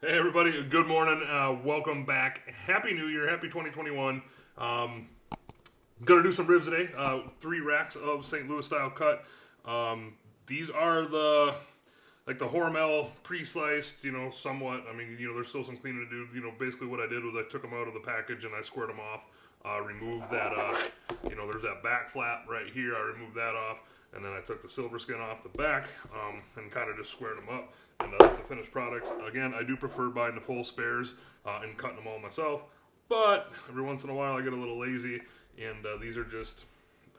Hey everybody, good morning. Welcome back. Happy New Year. Happy 2021. Gonna do some ribs today. 3 racks of St. Louis style cut. These are the Hormel pre-sliced, somewhat. I mean, there's still some cleaning to do. Basically what I did was I took them out of the package and I squared them off. Removed that, there's that back flap right here. I removed that off. And then I took the silver skin off the back and kind of just squared them up. And that's the finished product. Again, I do prefer buying the full spares and cutting them all myself. But every once in a while I get a little lazy. And these are just,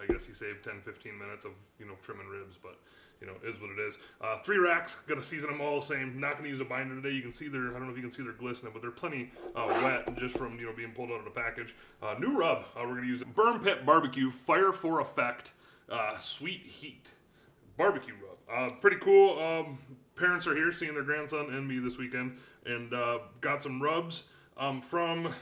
I guess you save 10-15 minutes of, trimming ribs. But, is what it is. 3 racks. Got to season them all the same. Not going to use a binder today. You can see I don't know if you can see they're glistening, but they're plenty wet just from, being pulled out of the package. New rub. We're going to use Burn Pit BBQ Fire for Effect. Sweet Heat barbecue rub. Pretty cool. Parents are here seeing their grandson and me this weekend, and got some rubs from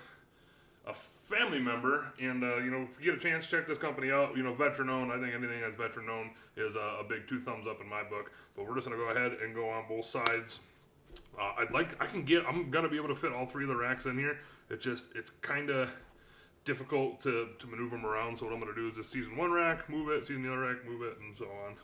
a family member. And if you get a chance, check this company out. Veteran owned. I think anything that's veteran owned is a big 2 thumbs up in my book. But we're just gonna go ahead and go on both sides. I'm gonna be able to fit all 3 of the racks in here. It's kind of difficult to maneuver them around. So what I'm going to do is just season 1 rack, move it, season the other rack, move it, and so on.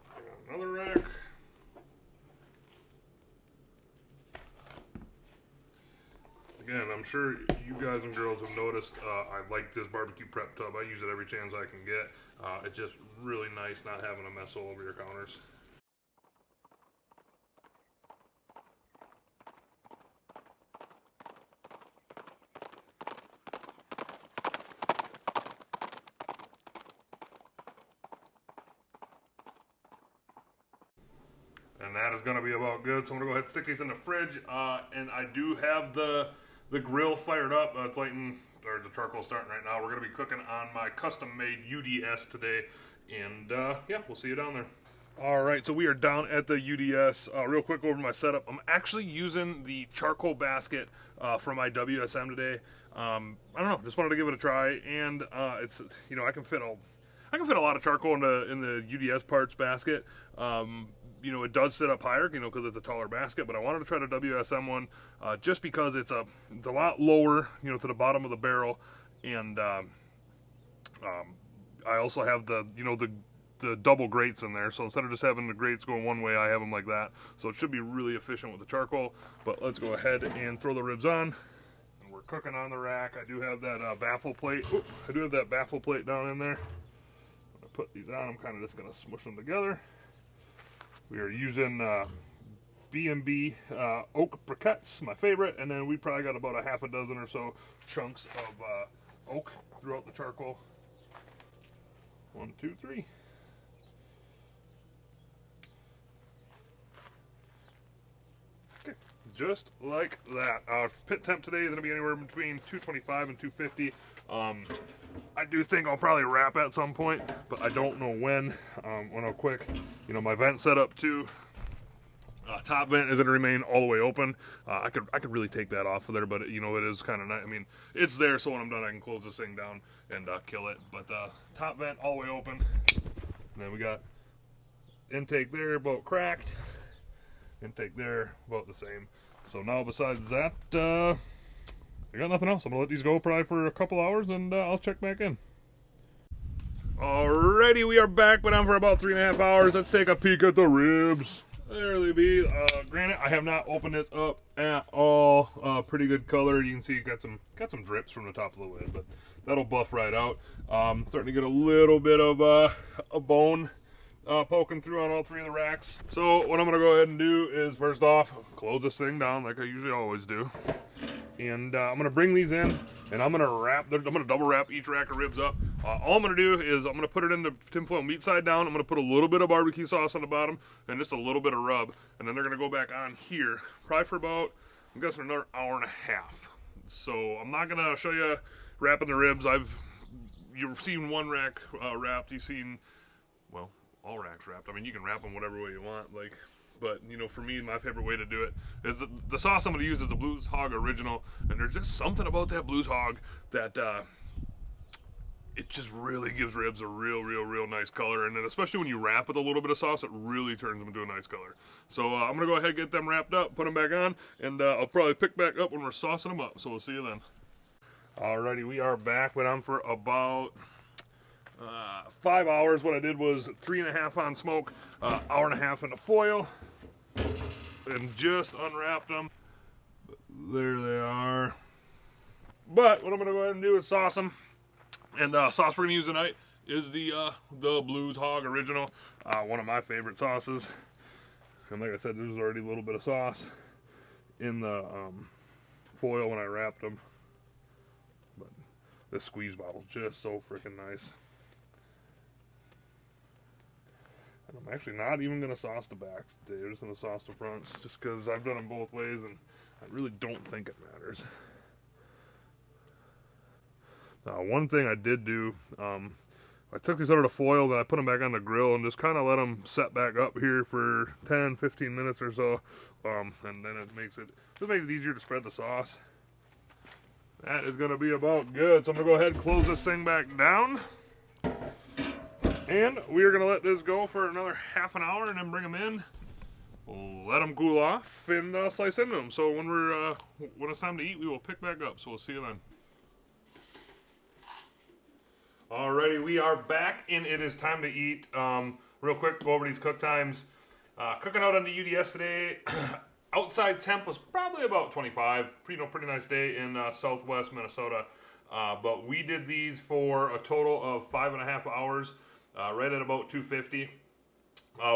I got another rack. Again, I'm sure you guys and girls have noticed I like this barbecue prep tub. I use it every chance I can get. It's just really nice not having a mess all over your counters. And that is going to be about good. So I'm going to go ahead and stick these in the fridge. And I do have the grill fired up. It's lighting, or the charcoal starting right now. We're going to be cooking on my custom-made UDS today. And yeah, we'll see you down there. All right, so we are down at the UDS. Real quick over my setup. I'm actually using the charcoal basket from my WSM today. I don't know, just wanted to give it a try. And it's, I can fit a lot of charcoal in the UDS parts basket. It does sit up higher, because it's a taller basket, but I wanted to try the WSM one just because it's a lot lower, to the bottom of the barrel, and I also have the double grates in there, so instead of just having the grates going one way, I have them like that, so it should be really efficient with the charcoal. But let's go ahead and throw the ribs on, and we're cooking on the rack. I do have that baffle plate. I do have that baffle plate down in there. When I put these on, I'm kind of just going to smush them together. We are using B&B oak briquettes, my favorite, and then we probably got about a half a dozen or so chunks of oak throughout the charcoal. 1, 2, 3. Okay, just like that. Pit temp today is going to be anywhere between 225 and 250. I do think I'll probably wrap at some point, but I don't know when. I'll quick. My vent setup too. Top vent is going to remain all the way open. I could really take that off of there, but it is kind of nice. I mean, it's there, so when I'm done, I can close this thing down and kill it. But top vent all the way open. And then we got intake there, about cracked. Intake there, about the same. So now, besides that, I got nothing else. I'm going to let these go probably for a couple hours, and I'll check back in. Alrighty, we are back, but I'm for about 3.5 hours. Let's take a peek at the ribs. There they be. Granted, I have not opened this up at all. Pretty good color. You can see got some drips from the top of the lid, but that'll buff right out. Starting to get a little bit of a bone poking through on all 3 of the racks. So what I'm going to go ahead and do is, first off, close this thing down like I usually always do. And I'm going to bring these in, and I'm going to double wrap each rack of ribs up. All I'm going to do is I'm going to put it in the tinfoil meat side down. I'm going to put a little bit of barbecue sauce on the bottom and just a little bit of rub. And then they're going to go back on here, probably for about, I'm guessing, another hour and a half. So I'm not going to show you wrapping the ribs. You've seen one rack wrapped. You've seen, well, all racks wrapped. I mean, you can wrap them whatever way you want. Like, But, you know, for me, my favorite way to do it is the sauce I'm going to use is the Blues Hog Original. And there's just something about that Blues Hog that it just really gives ribs a real nice color. And then especially when you wrap with a little bit of sauce, it really turns them into a nice color. So I'm going to go ahead and get them wrapped up, put them back on, and I'll probably pick back up when we're saucing them up. So we'll see you then. Alrighty, we are back. Went on for about 5 hours. What I did was 3.5 on smoke, hour and a half in the foil, and just unwrapped them. There they are. But what I'm going to go ahead and do is sauce them. And sauce we're going to use tonight is the Blues Hog Original, one of my favorite sauces. And like I said, there's already a little bit of sauce in the foil when I wrapped them. But this squeeze bottle is just so freaking nice. And I'm actually not even going to sauce the backs today. I'm just going to sauce the fronts just because I've done them both ways and I really don't think it matters. One thing I did do, I took these out of the foil, then I put them back on the grill and just kind of let them set back up here for 10-15 minutes or so, and then it makes it easier to spread the sauce. That is going to be about good, so I'm going to go ahead and close this thing back down, and we are going to let this go for another half an hour and then bring them in, let them cool off, and slice into them. So when it's time to eat, we will pick back up, so we'll see you then. Alrighty, we are back, and it is time to eat. Real quick, go over these cook times. Cooking out on the UDS today. Outside temp was probably about 25. Pretty nice day in southwest Minnesota. But we did these for a total of 5.5 hours, right at about 250.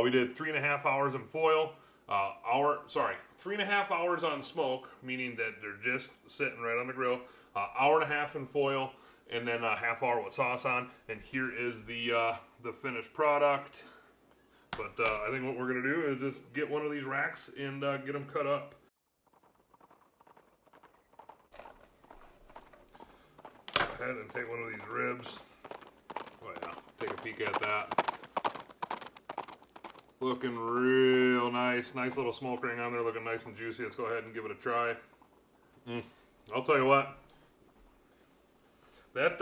We did 3.5 hours in foil. 3.5 hours on smoke, meaning that they're just sitting right on the grill. Hour and a half in foil. And then a half hour with sauce on, and here is the finished product. But I think what we're gonna do is just get one of these racks and get them cut up. Go ahead and take one of these ribs. Oh yeah, take a peek at that. Looking real nice. Nice little smoke ring on there, looking nice and juicy. Let's go ahead and give it a try. I'll tell you what. That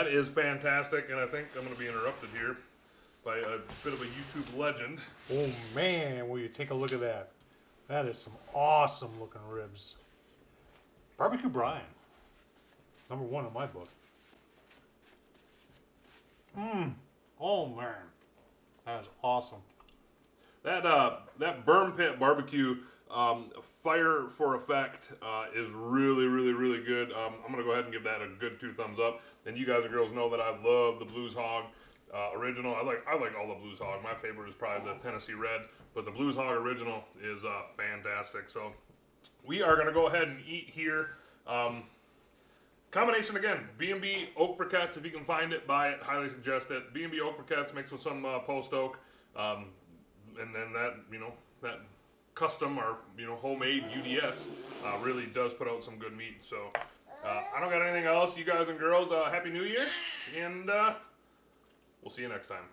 is fantastic, and I think I'm going to be interrupted here by a bit of a YouTube legend. Oh man, will you take a look at that? That is some awesome looking ribs. Barbecue Brian, #1 in my book. Oh man, that is awesome. That Burn Pit BBQ. Fire for Effect is really good. I'm going to go ahead and give that a good 2 thumbs up. And you guys and girls know that I love the Blues Hog Original. I like all the Blues Hog. My favorite is probably the Tennessee Red, but the Blues Hog Original is fantastic. So we are going to go ahead and eat here. Combination again, B&B Oak Briquettes. If you can find it, buy it. Highly suggest it. B&B Oak Briquettes mixed with some post oak, and then that custom or homemade UDS really does put out some good meat. So I don't got anything else. You guys and girls, Happy New Year, and we'll see you next time.